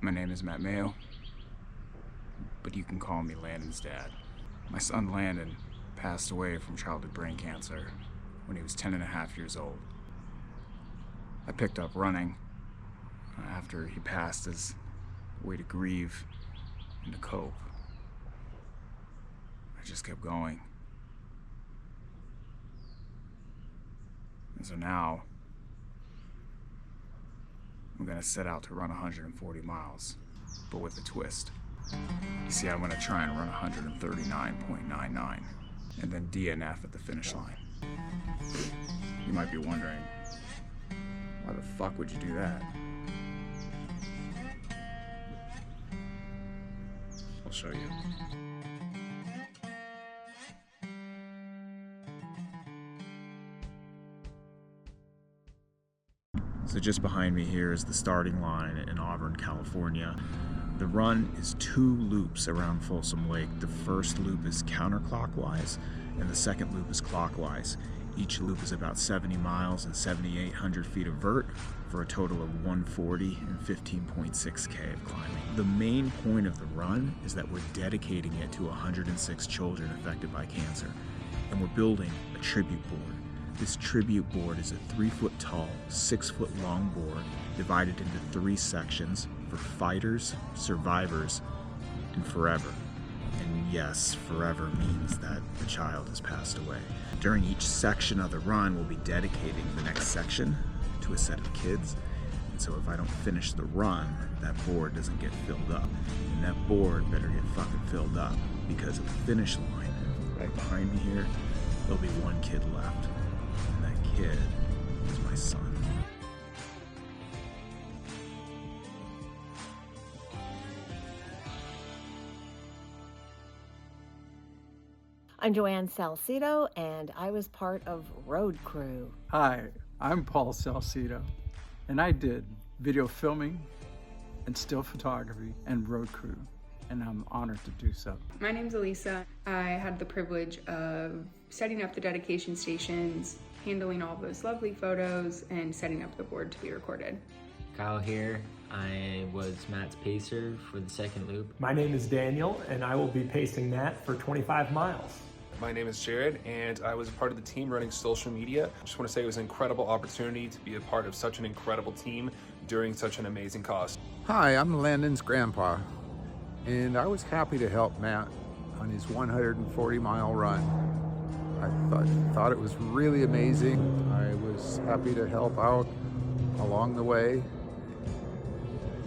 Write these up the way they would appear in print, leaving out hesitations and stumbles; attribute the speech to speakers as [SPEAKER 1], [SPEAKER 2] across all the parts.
[SPEAKER 1] My name is Matt Mayo, but you can call me Landon's dad. My son Landon passed away from childhood brain cancer when he was 10 and a half years old. I picked up running after he passed as a way to grieve and to cope. I just kept going. And so now, I'm gonna set out to run 140 miles, but with a twist. You see, I'm gonna try and run 139.99 and then DNF at the finish line. You might be wondering, why the fuck would you do that? I'll show you. So just behind me here is the starting line in Auburn, California. The run is 2 loops around Folsom Lake. The first loop is counterclockwise and the second loop is clockwise. Each loop is about 70 miles and 7,800 feet of vert for a total of 140 and 15.6K of climbing. The main point of the run is that we're dedicating it to 106 children affected by cancer, and we're building a tribute board. This tribute board is a 3-foot tall, 6-foot long board divided into 3 sections for fighters, survivors, and forever. And yes, forever means that the child has passed away. During each section of the run, we'll be dedicating the next section to a set of kids. And so if I don't finish the run, that board doesn't get filled up. And that board better get fucking filled up, because at the finish line, right behind me here, there'll be 1 kid left. And that kid is my son.
[SPEAKER 2] I'm Joanne Salcido, and I was part of Road Crew.
[SPEAKER 3] Hi, I'm Paul Salcido, and I did video filming and still photography and road crew, and I'm honored to do so.
[SPEAKER 4] My name's Elisa. I had the privilege of setting up the dedication stations, handling all those lovely photos, and setting up the board to be recorded.
[SPEAKER 5] Kyle here. I was Matt's pacer for the second loop.
[SPEAKER 6] My name is Daniel, and I will be pacing Matt for 25 miles.
[SPEAKER 7] My name is Jared, and I was a part of the team running social media. I just want to say it was an incredible opportunity to be a part of such an incredible team during such an amazing cause.
[SPEAKER 8] Hi, I'm Landon's grandpa, and I was happy to help Matt on his 140-mile run. I thought it was really amazing. I was happy to help out along the way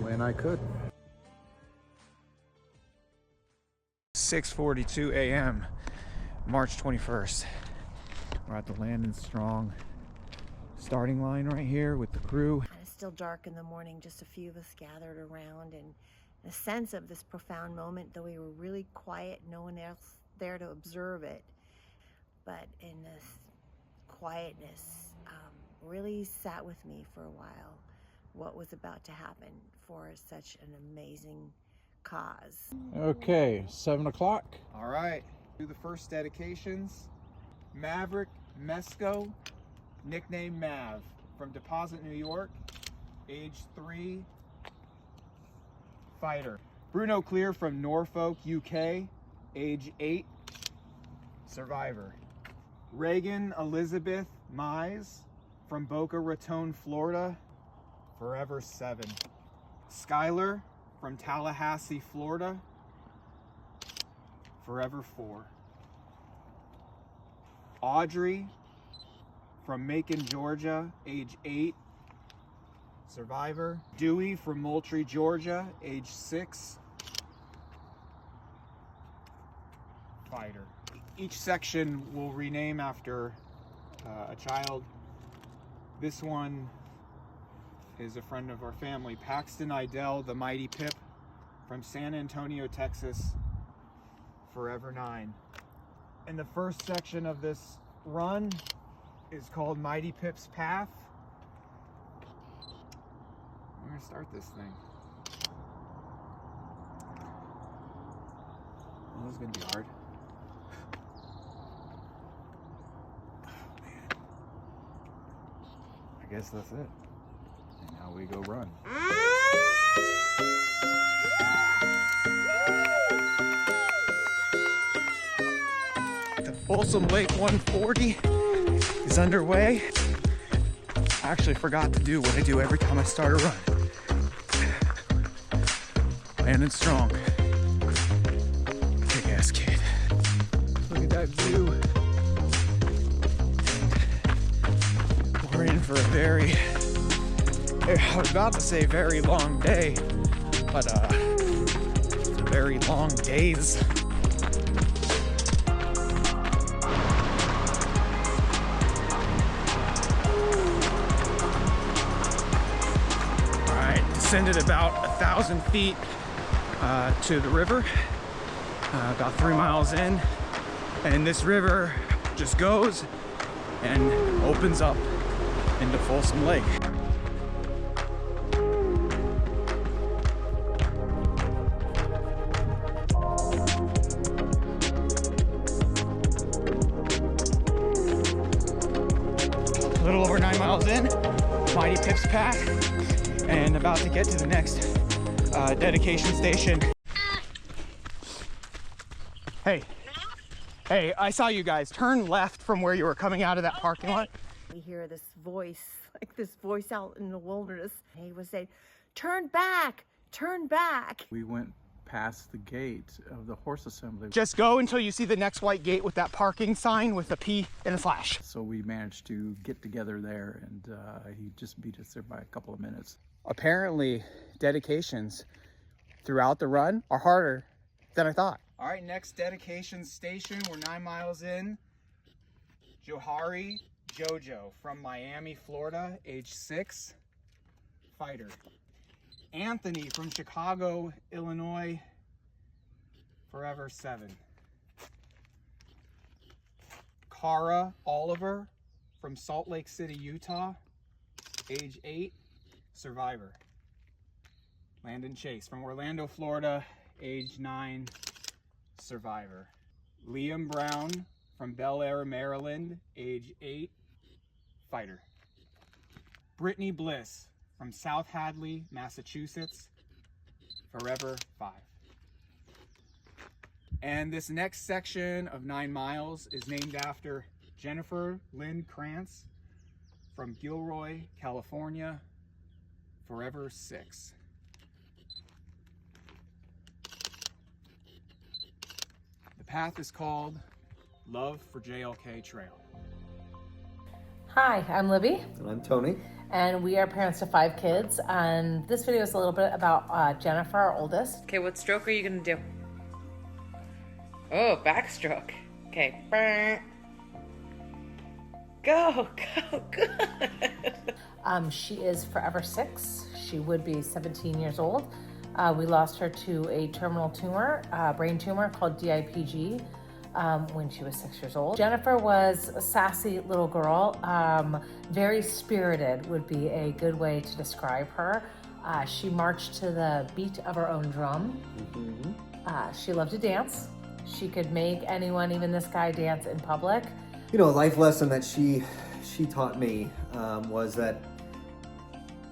[SPEAKER 8] when I could.
[SPEAKER 1] 6:42 a.m. March 21st. We're at the Landon Strong starting line right here with the crew.
[SPEAKER 2] It's still dark in the morning, just a few of us gathered around, and a sense of this profound moment, though we were really quiet, no one else there to observe it. But in this quietness, really sat with me for a while what was about to happen for such an amazing cause.
[SPEAKER 3] Okay, 7 o'clock.
[SPEAKER 9] All right, do the first dedications. Maverick Mesco, nickname Mav, from Deposit, New York, age 3, fighter. Bruno Clear from Norfolk, UK, age 8, survivor. Reagan Elizabeth Mize from Boca Raton, Florida, forever 7. Skylar from Tallahassee, Florida, forever 4. Audrey from Macon, Georgia, age 8, survivor. Dewey from Moultrie, Georgia, age 6, fighter. Each section will rename after a child. This one is a friend of our family, Paxton Idell, the Mighty Pip, from San Antonio, Texas, forever 9. And the first section of this run is called Mighty Pip's Path. I'm gonna start this thing. Oh, this is gonna be hard. Oh, man. I guess that's it. And now we go run.
[SPEAKER 1] Folsom Lake 140 is underway. I actually forgot to do what I do every time I start a run. Landing strong. Kick-ass kid. Look at that view. We're in for a very, I was about to say very long day, but it's a very long days. Descended about 1,000 feet to the river, about 3 miles in, and this river just goes and opens up into Folsom Lake. A little over 9 miles in, Mighty Pips Path, and about to get to the next dedication station. Hey, I saw you guys. Turn left from where you were coming out of that parking lot.
[SPEAKER 2] We hear this voice, like this voice out in the wilderness. He was saying, turn back, turn back.
[SPEAKER 3] We went past the gate of the horse assembly.
[SPEAKER 1] Just go until you see the next white gate with that parking sign with a P and a slash.
[SPEAKER 3] So we managed to get together there, and he just beat us there by a couple of minutes.
[SPEAKER 1] Apparently, dedications throughout the run are harder than I thought.
[SPEAKER 9] All right, next dedication station. We're 9 miles in. Johari Jojo from Miami, Florida, age 6, fighter. Anthony from Chicago, Illinois, forever 7. Cara Oliver from Salt Lake City, Utah, age 8, survivor. Landon Chase from Orlando, Florida, age 9, survivor. Liam Brown from Bel Air, Maryland, age 8, fighter. Brittany Bliss from South Hadley, Massachusetts, forever 5. And this next section of 9 miles is named after Jennifer Lynn Krantz from Gilroy, California, forever 6. The path is called Love for JLK Trail.
[SPEAKER 10] Hi, I'm Libby.
[SPEAKER 11] And I'm Tony.
[SPEAKER 10] And we are parents to 5 kids. And this video is a little bit about Jennifer, our oldest.
[SPEAKER 12] Okay, what stroke are you gonna do? Oh, backstroke. Okay. Go, good.
[SPEAKER 10] She is forever 6. She would be 17 years old. We lost her to a terminal tumor, brain tumor called DIPG, when she was 6 years old. Jennifer was a sassy little girl, very spirited would be a good way to describe her. She marched to the beat of her own drum. She loved to dance. She could make anyone, even this guy, dance in public.
[SPEAKER 11] You know, a life lesson that she taught me was that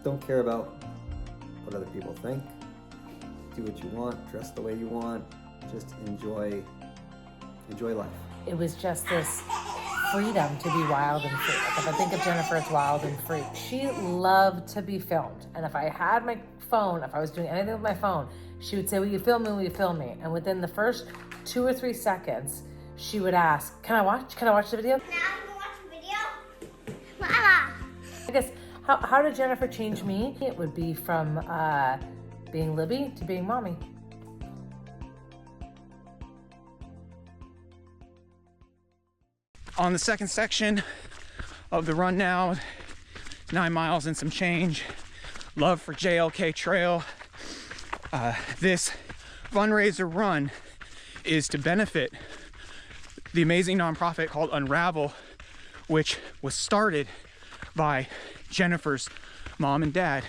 [SPEAKER 11] don't care about what other people think. Do what you want, dress the way you want, just enjoy life.
[SPEAKER 10] It was just this freedom to be wild and free. Like if I think of Jennifer as wild and free, she loved to be filmed. And if I had my phone, if I was doing anything with my phone, she would say, will you film me, will you film me? And within the first 2 or 3 seconds, she would ask, can I watch the video?
[SPEAKER 13] Now I can watch the video? Mama!
[SPEAKER 10] I guess, how did Jennifer change me? It would be from being Libby to being mommy.
[SPEAKER 1] On the second section of the run now, 9 miles and some change, Love for JLK Trail. This fundraiser run is to benefit the amazing nonprofit called Unravel, which was started by Jennifer's mom and dad.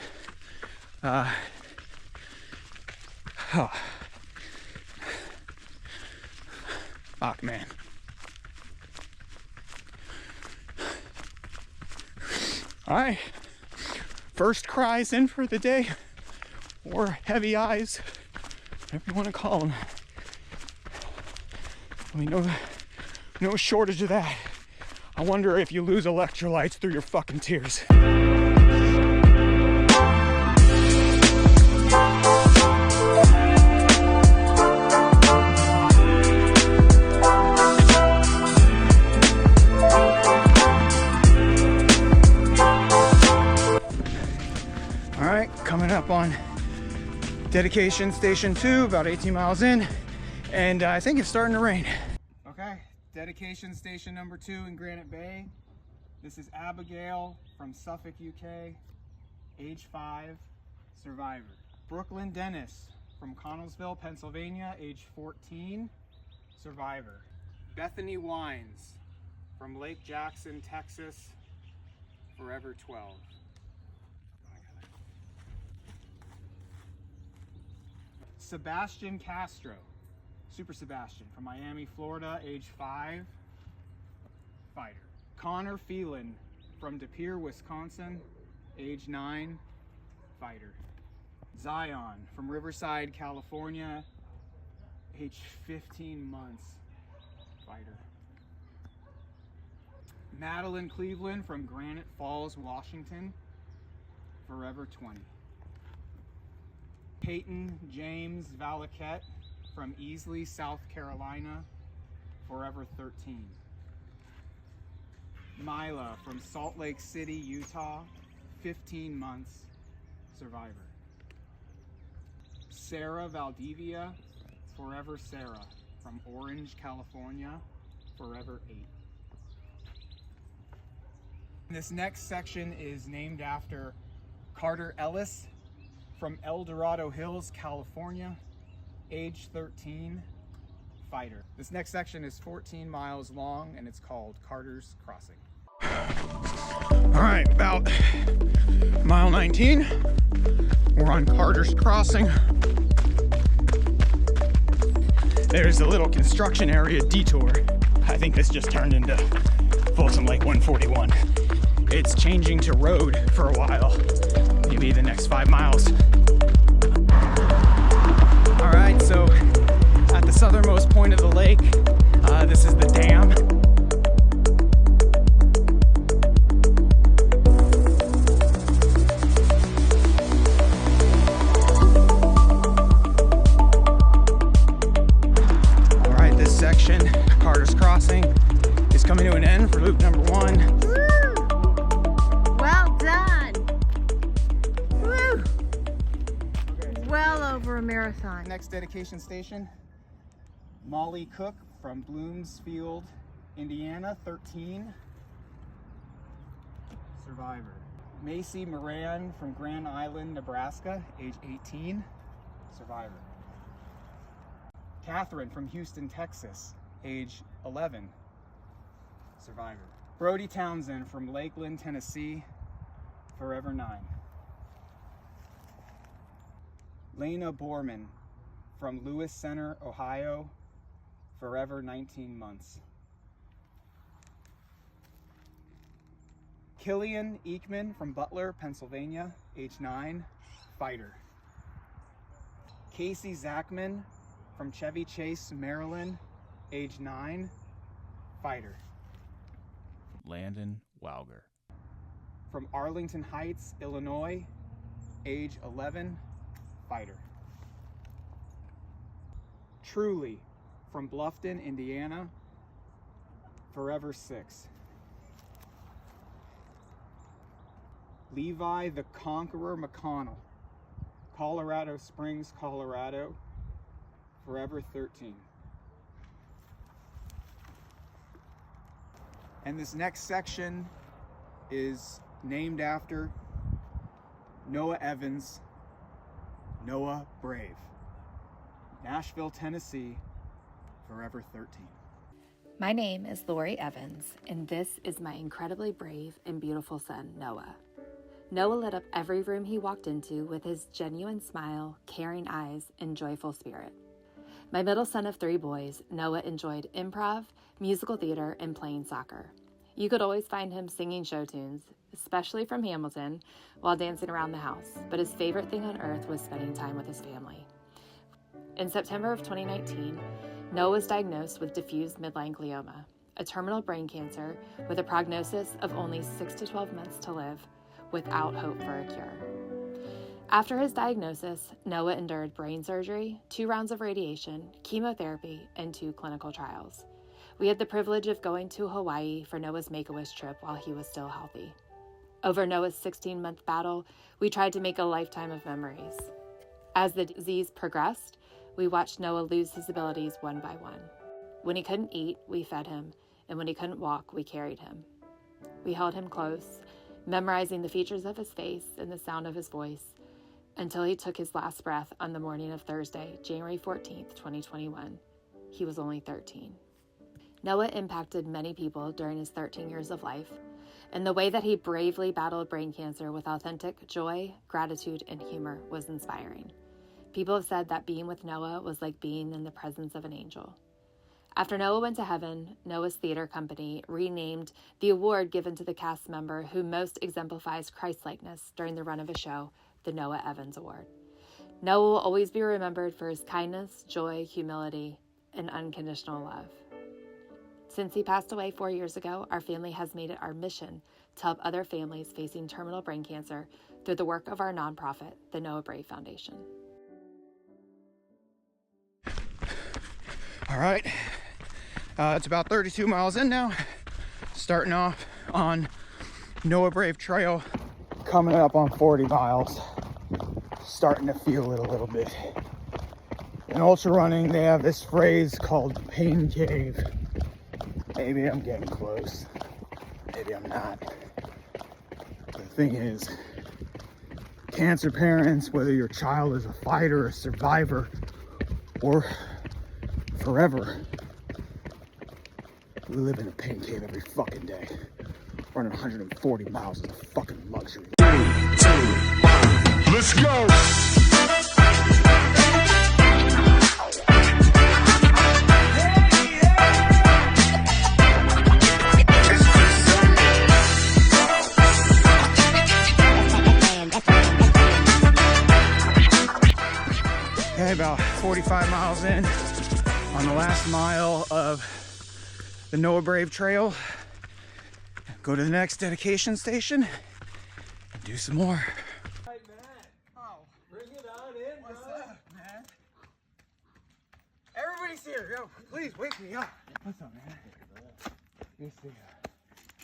[SPEAKER 1] Fuck, man. All right, first cries in for the day, or heavy eyes, whatever you want to call them. We know No shortage of that. I wonder if you lose electrolytes through your fucking tears. All right, coming up on dedication station 2, about 18 miles in, and I think it's starting to rain.
[SPEAKER 9] Okay, dedication station number 2 in Granite Bay. This is Abigail from Suffolk, UK, age 5, survivor. Brooklyn Dennis from Connellsville, Pennsylvania, age 14, survivor. Bethany Wines from Lake Jackson, Texas, forever 12. Sebastian Castro, Super Sebastian from Miami, Florida, age 5, fighter. Connor Phelan from De Pere, Wisconsin, age 9, fighter. Zion from Riverside, California, age 15 months, fighter. Madeline Cleveland from Granite Falls, Washington, forever 20. Peyton James Valaquette from Easley, South Carolina, forever 13. Mila from Salt Lake City, Utah, 15 months, survivor. Sarah Valdivia, forever Sarah, from Orange, California, forever 8. This next section is named after Carter Ellis from El Dorado Hills, California, age 13, fighter. This next section is 14 miles long and it's called Carter's Crossing.
[SPEAKER 1] All right, about mile 19. We're on Carter's Crossing. There's a little construction area detour. I think this just turned into Folsom Lake 141. It's changing to road for a while, maybe the next 5 miles. All right, so at the southernmost point of the lake, this is the dam. All right, this section, Carter's Crossing, is coming to an end for loop number 1.
[SPEAKER 2] Well done. Woo. Well over a marathon.
[SPEAKER 9] Next dedication station, Molly Cook from Bloomsfield, Indiana, 13, survivor. Macy Moran from Grand Island, Nebraska, age 18, survivor. Catherine from Houston, Texas, age 11, survivor. Brody Townsend from Lakeland, Tennessee, forever 9. Lena Borman from Lewis Center, Ohio, forever 19 months. Killian Ekman from Butler, Pennsylvania, age 9, fighter. Casey Zachman from Chevy Chase, Maryland, age 9, fighter.
[SPEAKER 1] Landon Wauger.
[SPEAKER 9] From Arlington Heights, Illinois, age 11, fighter. Truly from Bluffton, Indiana, forever 6. Levi the Conqueror McConnell, Colorado Springs, Colorado, forever 13. And this next section is named after Noah Evans, Noah Brave. Nashville, Tennessee, forever 13.
[SPEAKER 14] My name is Lori Evans, and this is my incredibly brave and beautiful son, Noah. Noah lit up every room he walked into with his genuine smile, caring eyes, and joyful spirit. My middle son of 3 boys, Noah enjoyed improv, musical theater, and playing soccer. You could always find him singing show tunes, especially from Hamilton, while dancing around the house, but his favorite thing on earth was spending time with his family. In September of 2019, Noah was diagnosed with diffuse midline glioma. a terminal brain cancer with a prognosis of only 6 to 12 months to live, without hope for a cure. After his diagnosis, Noah endured brain surgery, 2 rounds of radiation, chemotherapy, and 2 clinical trials. We had the privilege of going to Hawaii for Noah's Make-A-Wish trip while he was still healthy. Over Noah's 16-month battle, we tried to make a lifetime of memories. As the disease progressed, we watched Noah lose his abilities one by one. When he couldn't eat, we fed him, and when he couldn't walk, we carried him. We held him close, memorizing the features of his face and the sound of his voice, until he took his last breath on the morning of Thursday, January 14th, 2021. He was only 13. Noah impacted many people during his 13 years of life, and the way that he bravely battled brain cancer with authentic joy, gratitude, and humor was inspiring. People have said that being with Noah was like being in the presence of an angel. After Noah went to heaven, Noah's theater company renamed the award given to the cast member who most exemplifies Christ-likeness during the run of a show the Noah Evans Award. Noah will always be remembered for his kindness, joy, humility, and unconditional love. Since he passed away 4 years ago, our family has made it our mission to help other families facing terminal brain cancer through the work of our nonprofit, the Noah Brave Foundation.
[SPEAKER 15] All right, it's about 32 miles in now, starting off on Noah Brave Trail, coming up on 40 miles, starting to feel it a little bit. In ultra running, they have this phrase called pain cave. Maybe I'm getting close, maybe I'm not. The thing is, cancer parents, whether your child is a fighter, a survivor, or forever, we live in a pain cave every fucking day. Running 140 miles is a fucking luxury. 3, 2, 1, let's go! Okay, about 45 miles in, on the last mile of the Noah Brave Trail. Go to the next dedication station and do some more.
[SPEAKER 9] Hey, Matt. Oh, bring it on in,
[SPEAKER 15] What's
[SPEAKER 9] bro.
[SPEAKER 15] up, man? Everybody's here. Yo, please wake me up. What's up, man? Good to see you.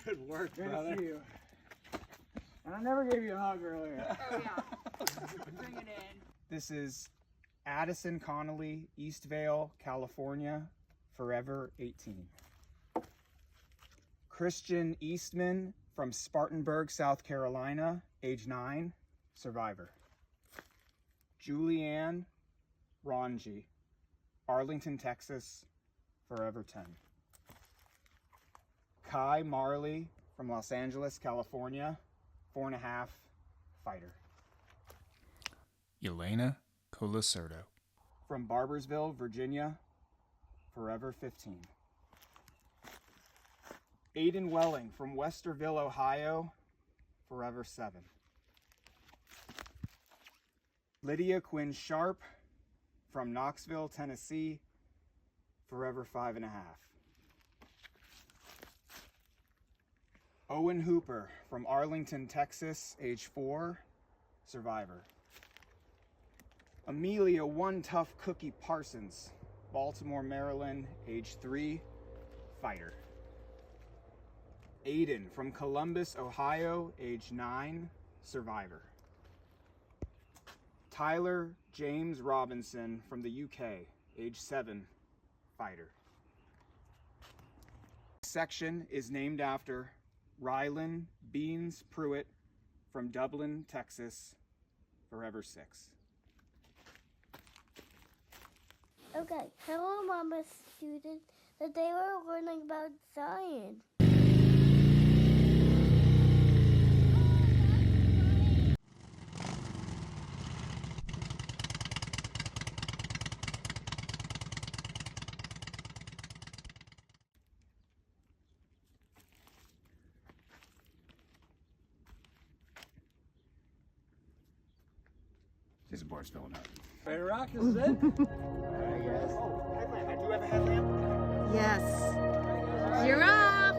[SPEAKER 9] Good work,
[SPEAKER 15] Good
[SPEAKER 9] brother.
[SPEAKER 15] to see you. And I never gave you a hug earlier.
[SPEAKER 12] Oh, yeah. Bring it in.
[SPEAKER 15] This is Addison Connolly, Eastvale, California, forever 18. Christian Eastman from Spartanburg, South Carolina, age 9, survivor. Julianne Ronji, Arlington, Texas, forever 10. Kai Marley from Los Angeles, California, 4.5, fighter.
[SPEAKER 1] Elena Colacerdo.
[SPEAKER 15] From Barbersville, Virginia, forever 15. Aiden Welling from Westerville, Ohio, forever 7. Lydia Quinn Sharp from Knoxville, Tennessee, forever 5.5. Owen Hooper from Arlington, Texas, age 4, survivor. Amelia One Tough Cookie Parsons, Baltimore, Maryland, age 3, fighter. Aiden from Columbus, Ohio, age 9, survivor. Tyler James Robinson from the UK, age 7, fighter. Section is named after Rylan Beans Pruitt from Dublin, Texas, forever 6.
[SPEAKER 13] Okay, hello, Mama student. Today we're learning about science.
[SPEAKER 15] This board's filling up.
[SPEAKER 9] Better rock, this is it.
[SPEAKER 15] I guess. Oh, headlamp. I do have a headlamp.
[SPEAKER 2] Yes.
[SPEAKER 16] You're off.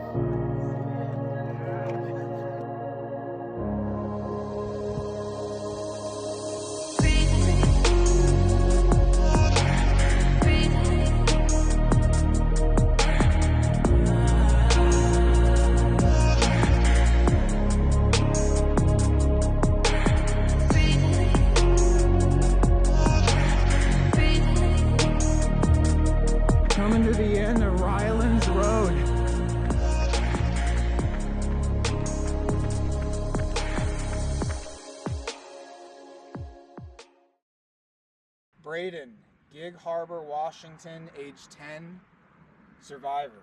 [SPEAKER 15] Coming to the end of Rylands Road. Braden, Gig Harbor, Washington, age 10, survivor.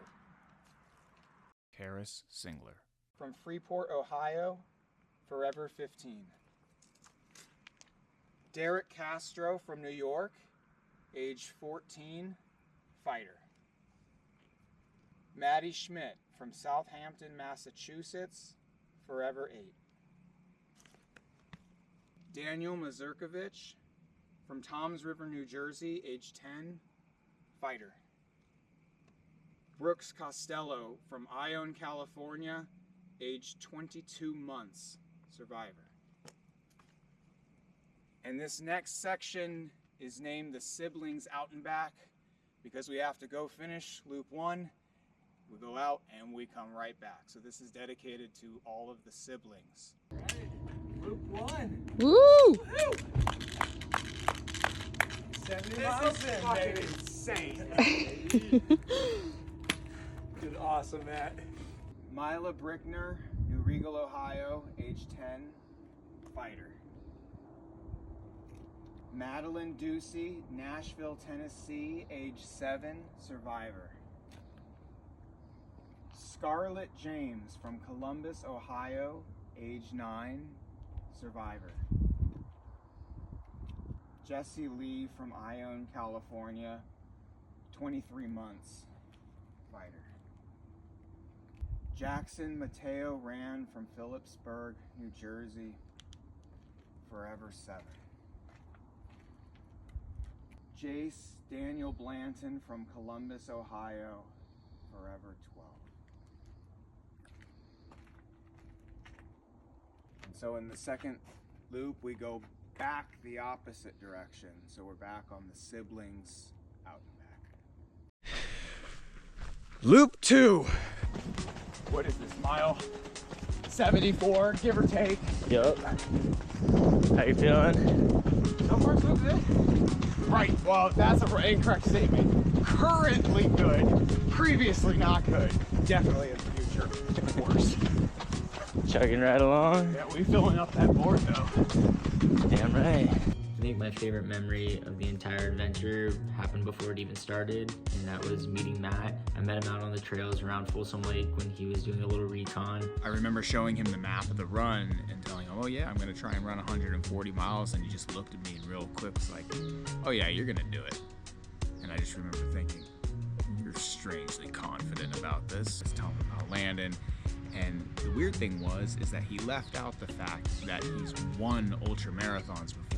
[SPEAKER 1] Karis Singler.
[SPEAKER 15] From Freeport, Ohio, forever 15. Derek Castro from New York, age 14, fighter. Maddie Schmidt from Southampton, Massachusetts, forever 8. Daniel Mazurkovich from Toms River, New Jersey, age 10, fighter. Brooks Costello from Ione, California, age 22 months, survivor. And this next section is named the Siblings Out and Back because we have to go finish loop 1. We go out and we come right back. So this is dedicated to all of the siblings. Loop 1.
[SPEAKER 16] Woo!
[SPEAKER 15] 70 miles in, baby. Insane.
[SPEAKER 6] Dude, awesome, Matt.
[SPEAKER 15] Mila Brickner, New Regal, Ohio, age 10, fighter. Madeline Ducey, Nashville, Tennessee, age 7, survivor. Scarlett James from Columbus, Ohio, age 9, survivor. Jesse Lee from Ione, California, 23 months, fighter. Jackson Mateo Rand from Phillipsburg, New Jersey, forever 7. Jace Daniel Blanton from Columbus, Ohio, forever 12. And so in the second loop, we go back the opposite direction. So we're back on the siblings out and back. Loop 2. What is this, mile 74, give or take?
[SPEAKER 17] Yup. How you feeling?
[SPEAKER 15] So far, so good. Right, well, that's an incorrect statement. Currently good, previously not good. Definitely in the future, worse.
[SPEAKER 17] Chugging right along?
[SPEAKER 15] Yeah, we filling up that board though.
[SPEAKER 17] Damn right.
[SPEAKER 5] I think my favorite memory of the entire adventure happened before it even started, and that was meeting Matt. I met him out on the trails around Folsom Lake when he was doing a little recon.
[SPEAKER 1] I remember showing him the map of the run and telling him, oh yeah, I'm gonna try and run 140 miles, and he just looked at me and real quick was like, oh yeah, you're gonna do it. And I just remember thinking, you're strangely confident about this. Just telling him about Landon. And the weird thing is that he left out the fact that he's won ultra marathons before.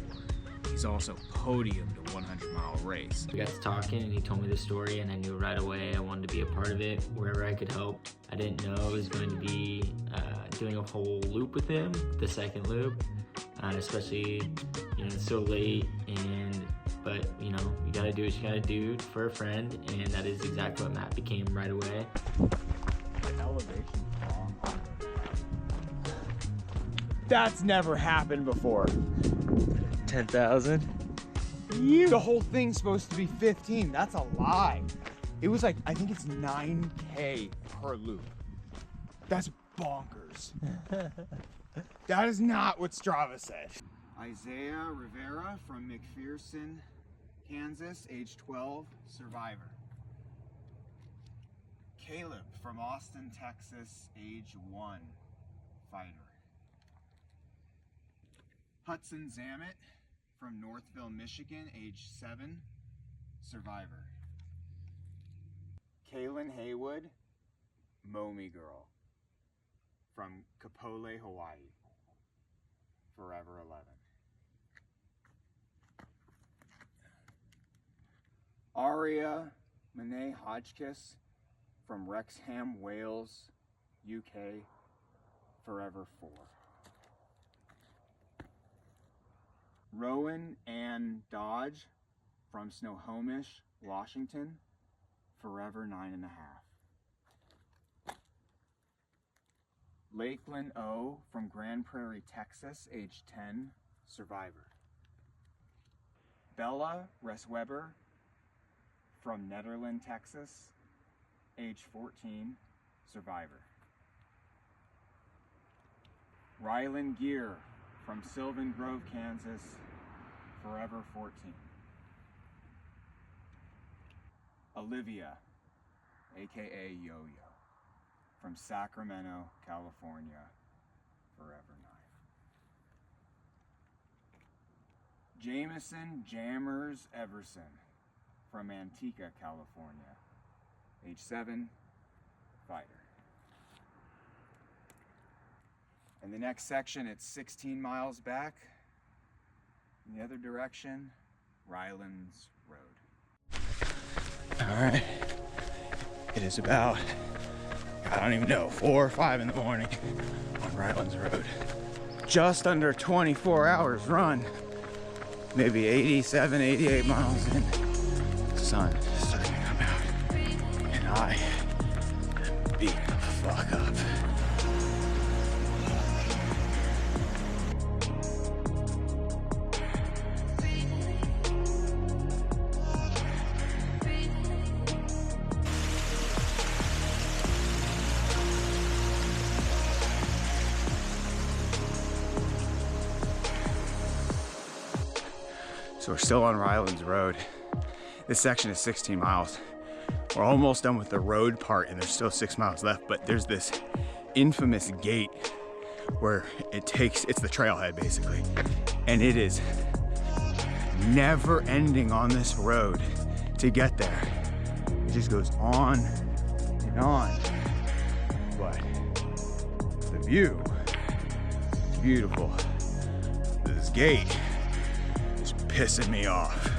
[SPEAKER 1] He's also podiumed a 100-mile race.
[SPEAKER 5] We got to talking and he told me the story, and I knew right away I wanted to be a part of it wherever I could help. I didn't know I was going to be doing a whole loop with him, the second loop, especially, it's so late, but you gotta do what you gotta do for a friend, and that is exactly what Matt became right away.
[SPEAKER 15] The elevation's long. That's never happened before.
[SPEAKER 17] 10,000?
[SPEAKER 15] The whole thing's supposed to be 15. That's a lie. It was like, I think it's 9K per loop. That's bonkers. That is not what Strava said. Isaiah Rivera from McPherson, Kansas, age 12, survivor. Caleb from Austin, Texas, age 1, fighter. Hudson Zamet from Northville, Michigan, age 7, survivor. Kaylin Haywood, Momi Girl, from Kapolei, Hawaii, forever 11. Aria Monet Hodgkiss from Wrexham, Wales, UK, Forever 4. Rowan Ann Dodge from Snohomish, Washington, Forever 9.5. Lakeland O from Grand Prairie, Texas, age 10, survivor. Bella Resweber from Netherland, Texas, age 14, survivor. Rylan Gear from Sylvan Grove, Kansas, Forever 14. Olivia, aka Yo-Yo, from Sacramento, California, Forever 9. Jameson Jammers Everson from Antigua, California, age 7, fighter. In the next section, it's 16 miles back. In the other direction, Rylands Road. All right, it is about, I don't even know, 4 or 5 in the morning on Rylands Road. Just under 24 hours run, maybe 87, 88 miles in. The sun is starting to come out, and I am beat the fuck up. So we're still on Rylands Road. This section is 16 miles. We're almost done with the road part and there's still 6 miles left, but there's this infamous gate where it's the trailhead basically. And it is never ending on this road to get there. It just goes on and on. But the view is beautiful. This gate is pissing me off.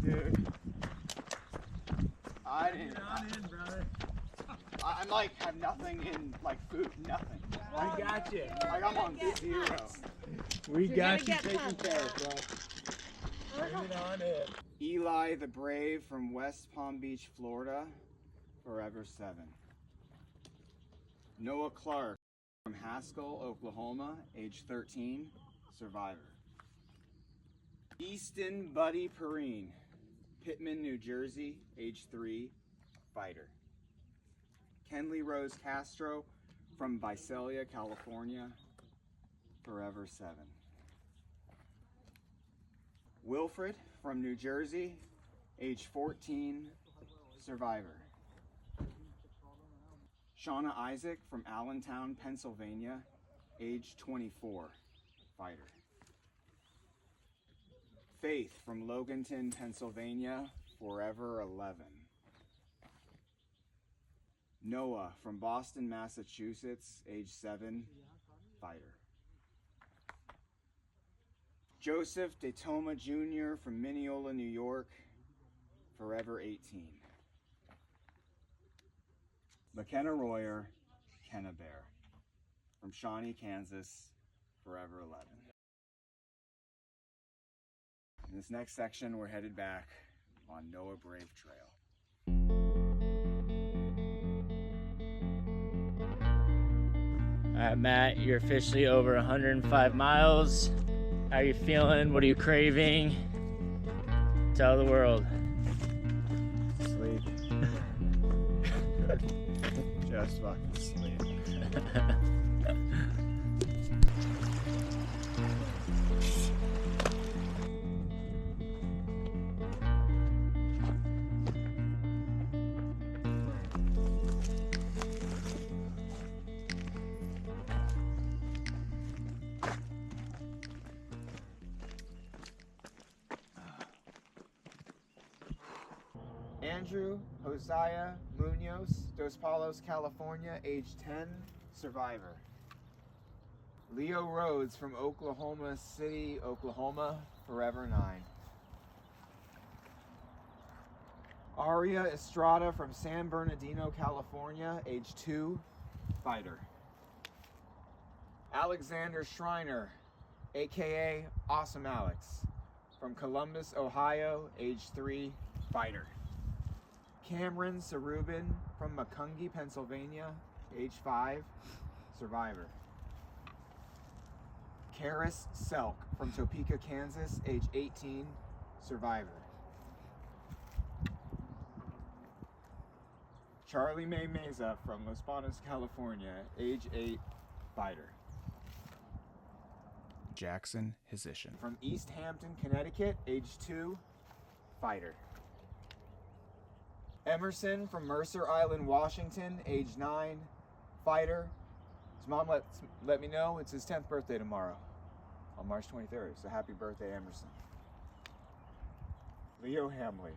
[SPEAKER 15] Dude, I'm like, have nothing in like food, nothing.
[SPEAKER 12] I got you.
[SPEAKER 15] Like I'm on zero.
[SPEAKER 12] We got you taken care of, bro. Bring it on in.
[SPEAKER 15] Eli the Brave from West Palm Beach, Florida, Forever 7. Noah Clark from Haskell, Oklahoma, age 13, survivor. Easton Buddy Perrine, Pittman, New Jersey, age 3, fighter. Kenley Rose Castro from Visalia, California, Forever 7. Wilfred from New Jersey, age 14, survivor. Shauna Isaac from Allentown, Pennsylvania, age 24, fighter. Faith from Loganton, Pennsylvania, Forever 11. Noah from Boston, Massachusetts, age 7, fighter. Joseph DeToma Jr. from Mineola, New York, Forever 18. McKenna Royer, Kenna Bear, from Shawnee, Kansas, Forever 11. In this next section, we're headed back on Noah Brave Trail.
[SPEAKER 17] All right, Matt, you're officially over 105 miles. How are you feeling? What are you craving? Tell the world.
[SPEAKER 15] Sleep. Just fucking sleep.
[SPEAKER 9] Andrew Josiah Munoz, Dos Palos, California, age 10, survivor. Leo Rhodes from Oklahoma City, Oklahoma, forever 9. Aria Estrada from San Bernardino, California, age 2, fighter. Alexander Schreiner, aka Awesome Alex, from Columbus, Ohio, age 3, fighter. Cameron Sarubin from Macungie, Pennsylvania, age 5, survivor. Karis Selk from Topeka, Kansas, age 18, survivor. Charlie Mae Meza from Los Banos, California, age 8, fighter.
[SPEAKER 1] Jackson Hizishin.
[SPEAKER 9] From East Hampton, Connecticut, age 2, fighter. Emerson from Mercer Island, Washington, age 9, fighter. His mom let me know it's his 10th birthday tomorrow, on March 23rd, so happy birthday, Emerson. Leo Hamley,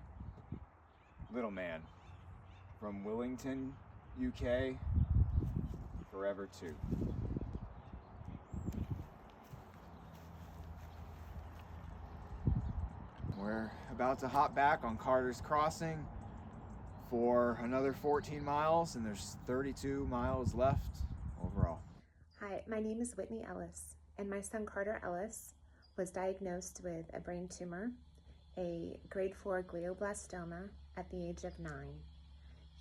[SPEAKER 9] little man, from Willington, UK, forever 2. We're about to hop back on Carter's Crossing for another 14 miles, and there's 32 miles left overall.
[SPEAKER 16] Hi, my name is Whitney Ellis, and my son Carter Ellis was diagnosed with a brain tumor, a grade 4 glioblastoma, at the age of 9.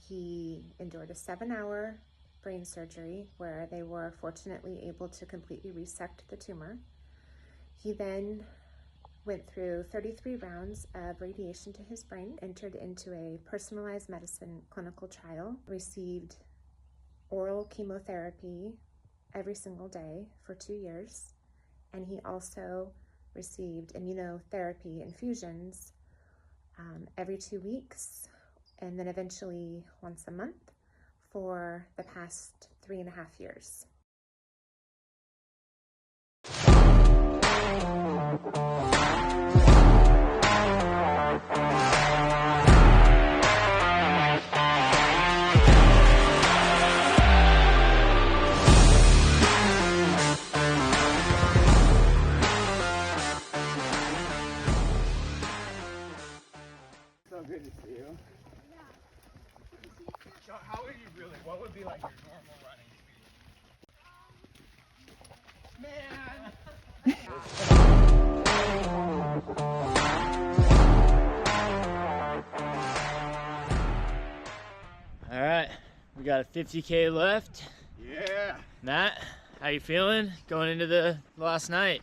[SPEAKER 16] He endured a 7-hour brain surgery where they were fortunately able to completely resect the tumor. He then went through 33 rounds of radiation to his brain, entered into a personalized medicine clinical trial, received oral chemotherapy every single day for 2 years, and he also received immunotherapy infusions every 2 weeks, and then eventually once a month for the past 3.5 years.
[SPEAKER 15] So good to see you. So how would you really, what would be like your normal running speed? Man!
[SPEAKER 17] All right, we got a 50K left.
[SPEAKER 15] Yeah.
[SPEAKER 17] Matt, how you feeling going into the last night?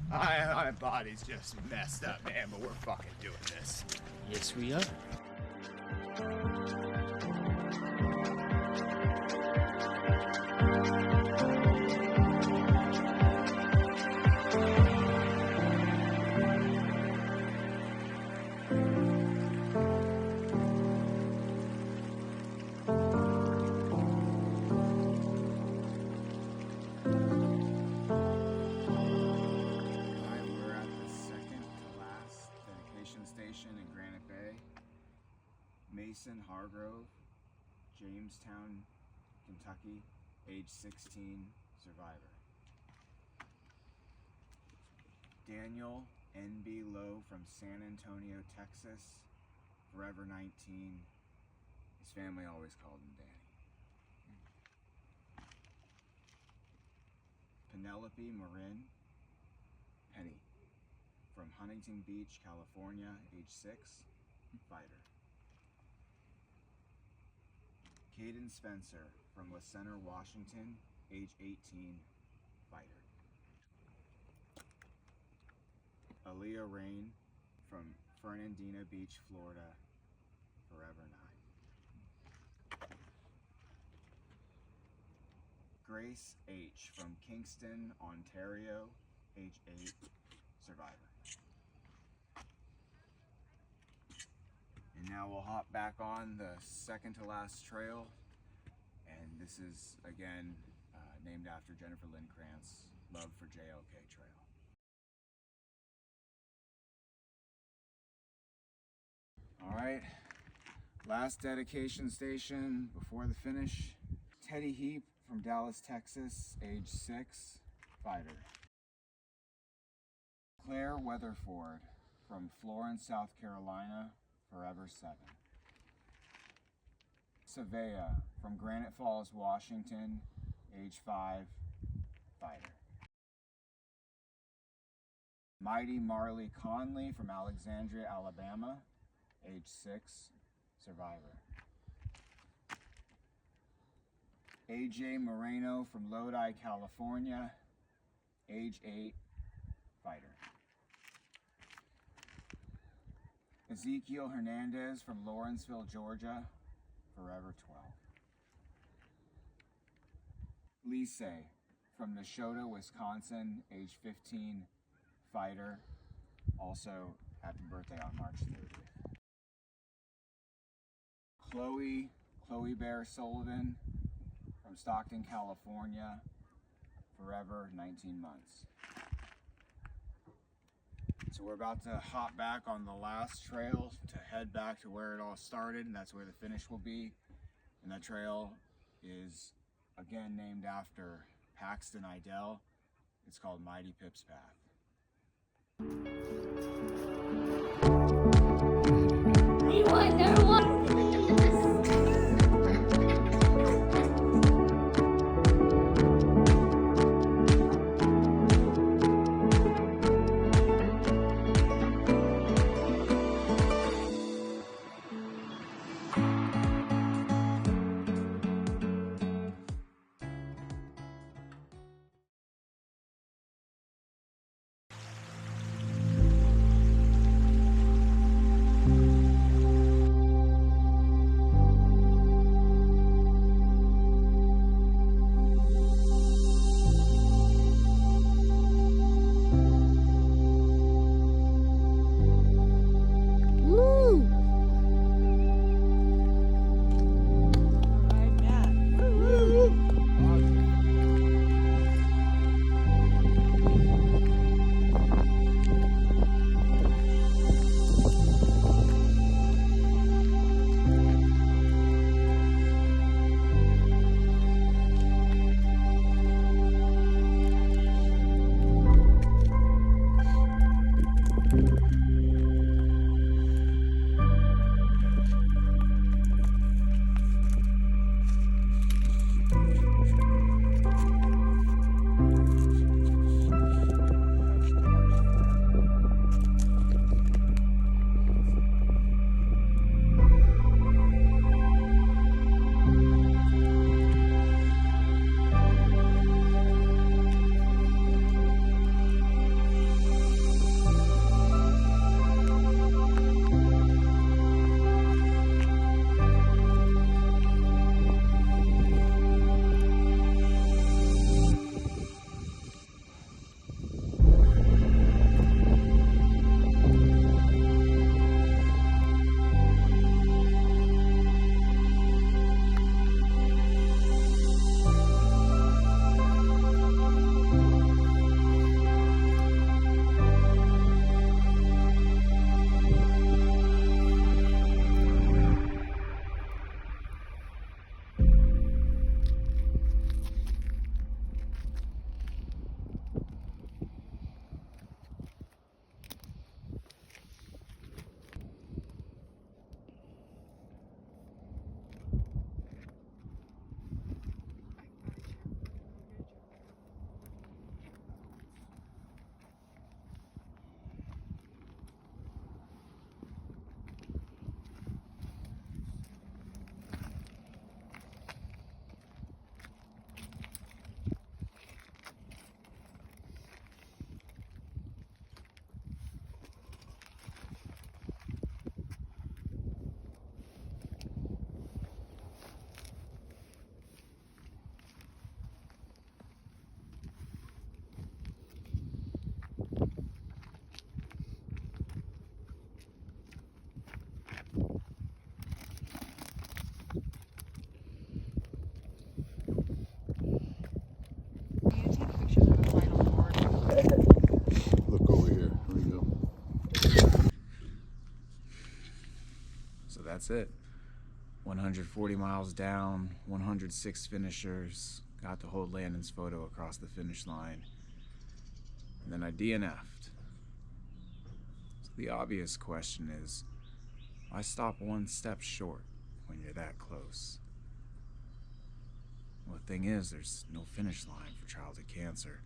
[SPEAKER 15] My body's just messed up, man, but we're fucking doing this.
[SPEAKER 17] Yes, we are.
[SPEAKER 1] Mason Hargrove, Jamestown, Kentucky, age 16, survivor. Daniel N.B. Lowe from San Antonio, Texas, forever 19. His family always called him Danny. Penelope Marin, Penny, from Huntington Beach, California, age 6, fighter. Caden Spencer from La Center, Washington, age 18, fighter. Aaliyah Rain from Fernandina Beach, Florida, forever 9. Grace H. from Kingston, Ontario, age 8, survivor. And now we'll hop back on the second to last trail, and this is again named after Jennifer Lynn Krantz' Love for JLK Trail.
[SPEAKER 15] right, last dedication station before the finish. Teddy Heap from Dallas, Texas, age 6, fighter. Claire Weatherford from Florence, South Carolina, forever 7. Savea from Granite Falls, Washington, age 5, fighter. Mighty Marley Conley from Alexandria, Alabama, age 6, survivor. AJ Moreno from Lodi, California, age 8, fighter. Ezekiel Hernandez from Lawrenceville, Georgia, forever 12. Lise from Neshota, Wisconsin, age 15, fighter, also happy birthday on March 30th. Chloe Bear Sullivan from Stockton, California, forever 19 months. So we're about to hop back on the last trail to head back to where it all started, and that's where the finish will be. And that trail is again named after Paxton Idell. It's called Mighty Pip's Path.
[SPEAKER 13] You wonder what?
[SPEAKER 1] that's it. 140 miles down, 106 finishers, got to hold Landon's photo across the finish line. And then I DNF'd. So the obvious question is, why stop one step short when you're that close? Well, the thing is, there's no finish line for childhood cancer.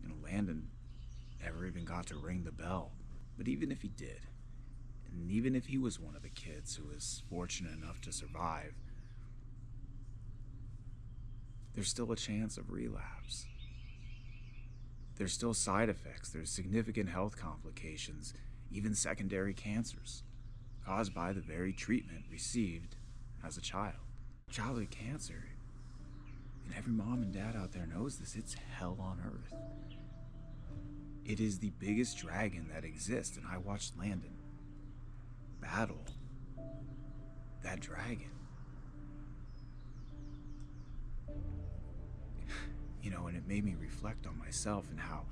[SPEAKER 1] You know, Landon never even got to ring the bell. But even if he did, and even if he was one of the kids who was fortunate enough to survive, there's still a chance of relapse. There's still side effects, there's significant health complications, even secondary cancers, caused by the very treatment received as a child. Childhood cancer, and every mom and dad out there knows this, it's hell on earth. It is the biggest dragon that exists, and I watched Landon battle that dragon. You know, and it made me reflect on myself and how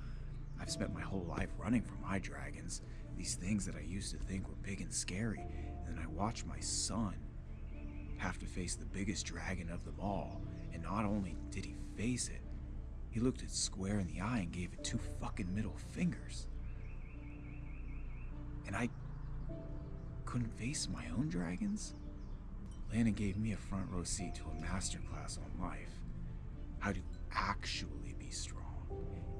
[SPEAKER 1] I've spent my whole life running from my dragons, these things that I used to think were big and scary, and then I watched my son have to face the biggest dragon of them all, and not only did he face it, he looked it square in the eye and gave it 2 fucking middle fingers. And I couldn't face my own dragons? Landon gave me a front row seat to a masterclass on life, how to actually be strong.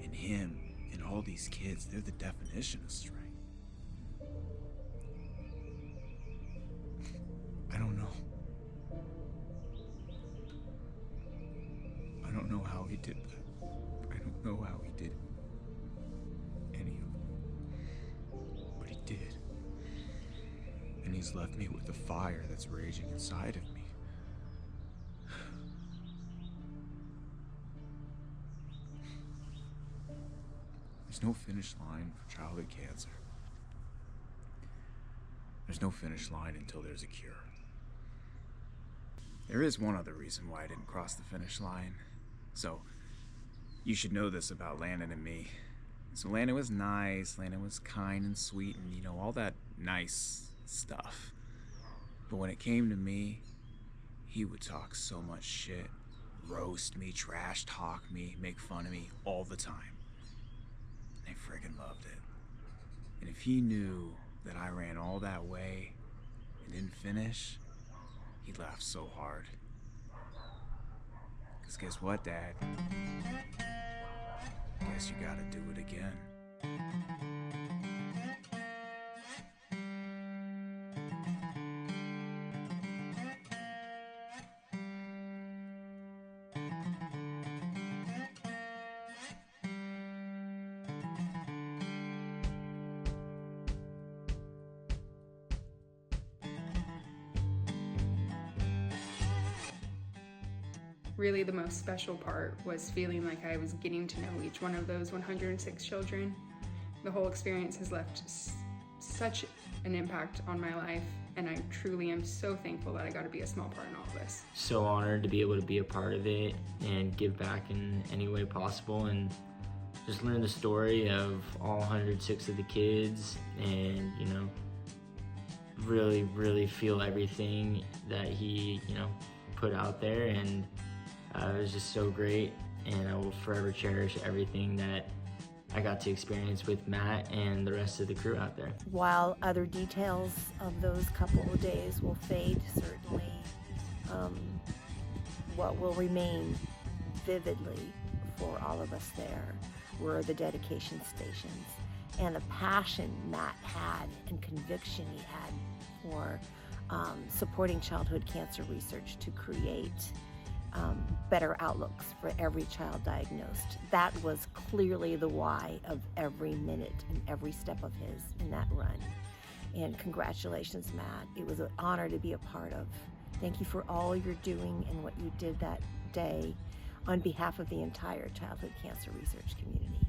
[SPEAKER 1] And him and all these kids, they're the definition of strength. I don't know. I don't know how he did that. I don't know how he did any of it. But he did. And he's left me with a fire that's raging inside of me. There's no finish line for childhood cancer. There's no finish line until there's a cure. There is one other reason why I didn't cross the finish line. So, you should know this about Landon and me. So Landon was nice, Landon was kind and sweet, and you know, all that nice stuff. But when it came to me, he would talk so much shit, roast me, trash talk me, make fun of me all the time. I friggin' loved it. And if he knew that I ran all that way and didn't finish, he'd laugh so hard. Cause guess what, Dad? Guess you gotta do it again.
[SPEAKER 4] Really, the most special part was feeling like I was getting to know each one of those 106 children. The whole experience has left such an impact on my life, and I truly am so thankful that I got to be a small part in all of this.
[SPEAKER 5] So honored to be able to be a part of it and give back in any way possible, and just learn the story of all 106 of the kids, and you know, really feel everything that he, you know, put out there. And it was just so great, and I will forever cherish everything that I got to experience with Matt and the rest of the crew out there.
[SPEAKER 2] While other details of those couple of days will fade, certainly what will remain vividly for all of us there were the dedication stations and the passion Matt had and conviction he had for supporting childhood cancer research to create better outlooks for every child diagnosed. That was clearly the why of every minute and every step of his in that run. And congratulations, Matt. It was an honor to be a part of. Thank you for all you're doing and what you did that day on behalf of the entire childhood cancer research community.